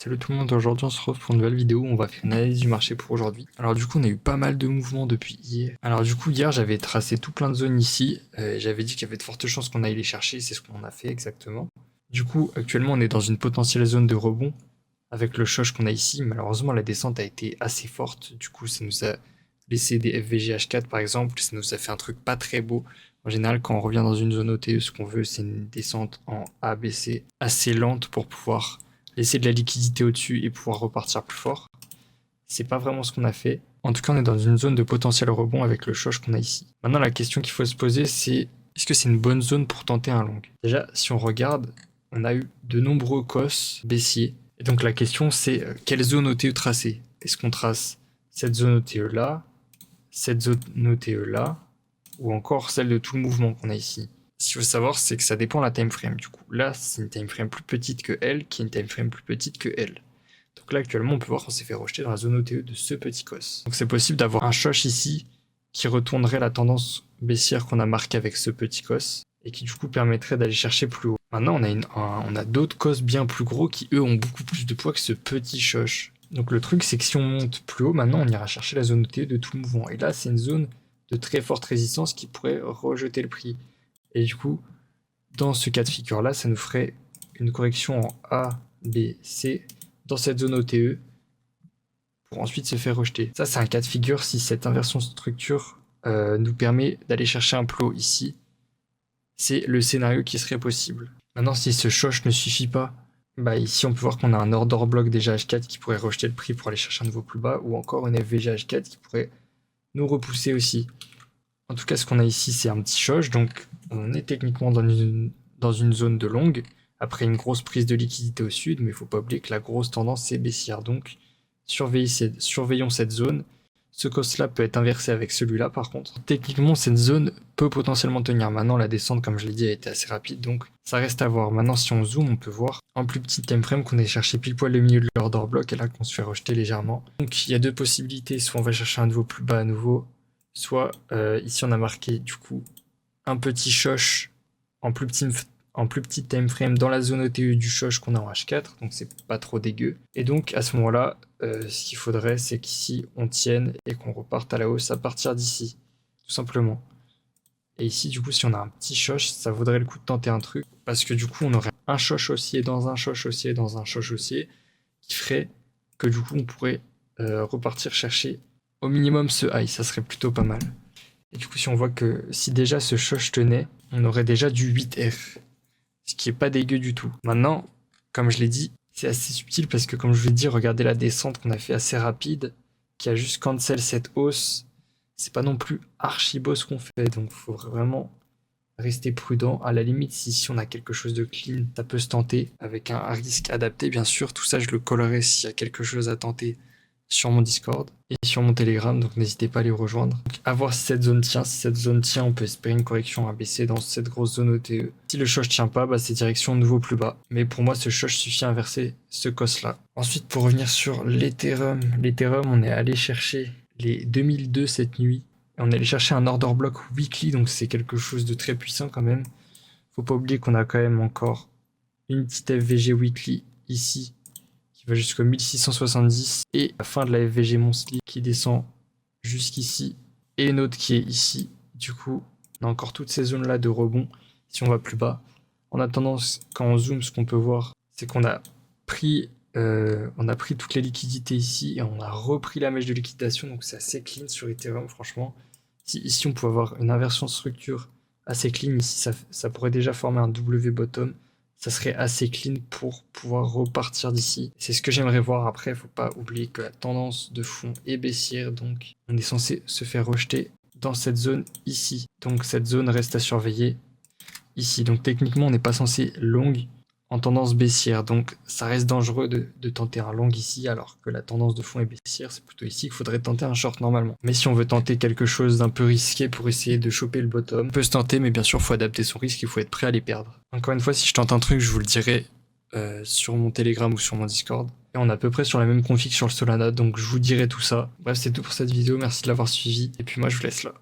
Salut tout le monde, aujourd'hui on se retrouve pour une nouvelle vidéo, on va faire une analyse du marché pour aujourd'hui. Alors du coup on a eu pas mal de mouvements depuis hier. Alors du coup hier j'avais tracé tout plein de zones ici, j'avais dit qu'il y avait de fortes chances qu'on aille les chercher, c'est ce qu'on a fait exactement. Du coup actuellement on est dans une potentielle zone de rebond avec le choc qu'on a ici. Malheureusement la descente a été assez forte, du coup ça nous a laissé des FVG H4 par exemple, ça nous a fait un truc pas très beau. En général, quand on revient dans une zone OTE, ce qu'on veut, c'est une descente en ABC assez lente pour pouvoir laisser de la liquidité au-dessus et pouvoir repartir plus fort. C'est pas vraiment ce qu'on a fait. En tout cas, on est dans une zone de potentiel rebond avec le choc qu'on a ici. Maintenant, la question qu'il faut se poser, c'est est-ce que c'est une bonne zone pour tenter un long? Déjà, si on regarde, on a eu de nombreux COS baissiers. Et donc la question, c'est quelle zone OTE tracer? Est-ce qu'on trace cette zone OTE là, cette zone OTE là, ou encore celle de tout le mouvement qu'on a ici? Ce qu'il faut savoir, c'est que ça dépend de la time frame. Du coup, là, c'est une time frame plus petite que elle, qui est une time frame plus petite que elle. Donc là, actuellement, on peut voir qu'on s'est fait rejeter dans la zone OTE de ce petit cos. Donc c'est possible d'avoir un choc ici qui retournerait la tendance baissière qu'on a marquée avec ce petit cos et qui du coup permettrait d'aller chercher plus haut. Maintenant, on a d'autres cos bien plus gros qui, eux, ont beaucoup plus de poids que ce petit choc. Donc le truc, c'est que si on monte plus haut, maintenant, on ira chercher la zone OTE de tout le mouvement. Et là, c'est une zone de très forte résistance qui pourrait rejeter le prix. Et du coup, dans ce cas de figure-là, ça nous ferait une correction en A, B, C dans cette zone OTE pour ensuite se faire rejeter. Ça, c'est un cas de figure si cette inversion de structure nous permet d'aller chercher un plot ici. C'est le scénario qui serait possible. Maintenant, si ce choc ne suffit pas, bah ici, on peut voir qu'on a un order block déjà H4 qui pourrait rejeter le prix pour aller chercher un niveau plus bas, ou encore une FVG H4 qui pourrait nous repousser aussi. En tout cas, ce qu'on a ici, c'est un petit choc, donc on est techniquement dans une zone de longue, après une grosse prise de liquidité au sud, mais il ne faut pas oublier que la grosse tendance c'est baissière, donc surveillons cette zone. Ce cos-là peut être inversé avec celui-là par contre. Techniquement, cette zone peut potentiellement tenir. Maintenant, la descente, comme je l'ai dit, a été assez rapide, donc ça reste à voir. Maintenant, si on zoome, on peut voir en plus petit time frame qu'on est cherché pile poil le milieu de l'order block et là qu'on se fait rejeter légèrement. Donc il y a deux possibilités, soit on va chercher un niveau plus bas à nouveau, soit ici on a marqué du coup un petit choc en plus petit time frame dans la zone OTE du choc qu'on a en H4, donc c'est pas trop dégueu. Et donc à ce moment-là, ce qu'il faudrait, c'est qu'ici on tienne et qu'on reparte à la hausse à partir d'ici, tout simplement. Et ici, du coup, si on a un petit choc, ça vaudrait le coup de tenter un truc, parce que du coup, on aurait un choc haussier dans un choc haussier dans un choc haussier, qui ferait que du coup, on pourrait repartir chercher au minimum ce high, ça serait plutôt pas mal. Et du coup, si on voit que si déjà ce choc tenait, on aurait déjà du 8F, ce qui est pas dégueu du tout. Maintenant, comme je l'ai dit, c'est assez subtil parce que comme je vous l'ai dit, regardez la descente qu'on a fait assez rapide, qui a juste cancel cette hausse. C'est pas non plus archi beau ce qu'on fait, donc il faut vraiment rester prudent. À la limite, si on a quelque chose de clean, ça peut se tenter avec un risque adapté, bien sûr. Tout ça, je le collerai s'il y a quelque chose à tenter sur mon Discord et sur mon Telegram, donc n'hésitez pas à les rejoindre. Donc, à voir si cette zone tient. Si cette zone tient, on peut espérer une correction ABC dans cette grosse zone OTE. Si le choc tient pas, bah, c'est direction nouveau plus bas. Mais pour moi, ce choc suffit à inverser ce cos-là. Ensuite, pour revenir sur l'Ethereum, on est allé chercher les 2002 cette nuit. Et on est allé chercher un order block weekly, donc c'est quelque chose de très puissant quand même. Faut pas oublier qu'on a quand même encore une petite FVG weekly ici qui va jusqu'au 1670 et la fin de la FVG monthly qui descend jusqu'ici et une autre qui est ici. Du coup, on a encore toutes ces zones là de rebond si on va plus bas. En attendant, quand on zoome, ce qu'on peut voir, c'est qu'on a pris toutes les liquidités ici et on a repris la mèche de liquidation, donc c'est assez clean sur Ethereum franchement. Si ici on pouvait avoir une inversion de structure assez clean, ici ça pourrait déjà former un W bottom, ça serait assez clean pour pouvoir repartir d'ici. C'est ce que j'aimerais voir. Après, faut pas oublier que la tendance de fond est baissière, donc on est censé se faire rejeter dans cette zone ici. Donc cette zone reste à surveiller ici. Donc techniquement, on n'est pas censé long en tendance baissière, donc ça reste dangereux de tenter un long ici alors que la tendance de fond est baissière. C'est plutôt ici qu'il faudrait tenter un short normalement. Mais si on veut tenter quelque chose d'un peu risqué pour essayer de choper le bottom, on peut se tenter, mais bien sûr il faut adapter son risque, il faut être prêt à les perdre. Encore une fois, si je tente un truc, je vous le dirai sur mon Telegram ou sur mon Discord. Et on est à peu près sur la même config sur le Solana, donc je vous dirai tout ça. Bref, c'est tout pour cette vidéo, merci de l'avoir suivi, et puis moi je vous laisse là.